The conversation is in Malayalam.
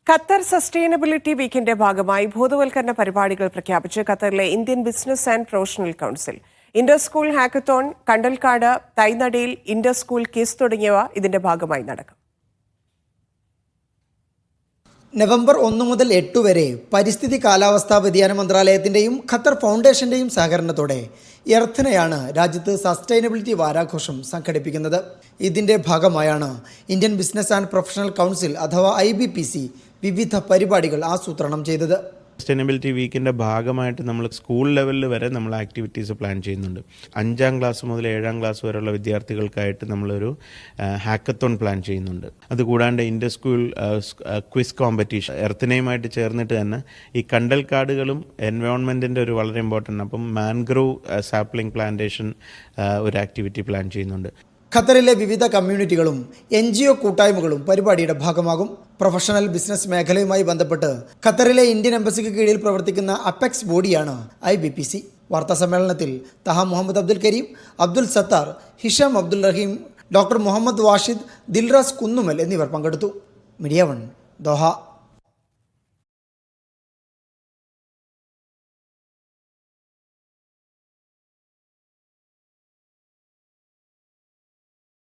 ഖത്തർ സസ്റ്റൈനബിലിറ്റി വീക്കിന്റെ ഭാഗമായി ബോധവൽക്കരണ പരിപാടികൾ പ്രഖ്യാപിച്ച് ഖത്തറിലെ Indian business and professional council. Inter school hackathon, കണ്ടൽക്കാട്, തൈനടിയിൽ ഇന്റർ സ്കൂൾ ക്വിസ് തുടങ്ങിയവ ഇതിന്റെ ഭാഗമായി നടക്കും. നവംബർ 1 മുതൽ 8 വരെ പരിസ്ഥിതി കാലാവസ്ഥാ വ്യതിയാന മന്ത്രാലയത്തിൻ്റെയും ഖത്തർ ഫൗണ്ടേഷൻ്റെയും സഹകരണത്തോടെ എർത്തനയാണ് രാജ്യത്ത് സസ്റ്റൈനബിലിറ്റി വാരാഘോഷം സംഘടിപ്പിക്കുന്നത്. ഇതിൻ്റെ ഭാഗമായാണ് Indian business and professional council അഥവാ IBPC വിവിധ പരിപാടികൾ ആസൂത്രണം ചെയ്തത്. സസ്റ്റൈനബിലിറ്റി വീക്കിൻ്റെ ഭാഗമായിട്ട് നമ്മൾ സ്കൂൾ ലെവലിൽ വരെ നമ്മൾ ആക്ടിവിറ്റീസ് പ്ലാൻ ചെയ്യുന്നുണ്ട്. 5ാം ക്ലാസ് മുതൽ 7ാം ക്ലാസ് വരെയുള്ള വിദ്യാർത്ഥികൾക്കായിട്ട് നമ്മളൊരു ഹാക്കത്തോൺ പ്ലാൻ ചെയ്യുന്നുണ്ട്. അതുകൂടാണ്ട് ഇന്റർ സ്കൂൾ ക്വിസ് കോമ്പറ്റീഷൻ എർത്തിനയുമായിട്ട് ചേർന്നിട്ട് തന്നെ ഈ കണ്ടൽക്കാടുകളും എൻവയോൺമെൻറ്റിൻ്റെ ഒരു വളരെ ഇമ്പോർട്ടൻ്റ്, അപ്പം മാൻഗ്രോവ് സാപ്ലിംഗ് പ്ലാന്റേഷൻ ഒരു ആക്ടിവിറ്റി പ്ലാൻ ചെയ്യുന്നുണ്ട്. ഖത്തറിലെ വിവിധ കമ്മ്യൂണിറ്റികളും NGO കൂട്ടായ്മകളും പരിപാടിയുടെ ഭാഗമാകും. പ്രൊഫഷണൽ ബിസിനസ് മേഖലയുമായി ബന്ധപ്പെട്ട് ഖത്തറിലെ ഇന്ത്യൻ എംബസിക്ക് കീഴിൽ പ്രവർത്തിക്കുന്ന അപ്പെക്സ് ബോഡിയാണ് IBPC. വാർത്താ സമ്മേളനത്തിൽ തഹ മുഹമ്മദ് അബ്ദുൽ കരീം, അബ്ദുൽ സത്താർ, ഹിഷാം അബ്ദുൽ റഹീം, ഡോക്ടർ മുഹമ്മദ് വാഷിദ്, ദിൽറാസ് കുന്നുമൽ എന്നിവർ പങ്കെടുത്തു. Media 1 Doha.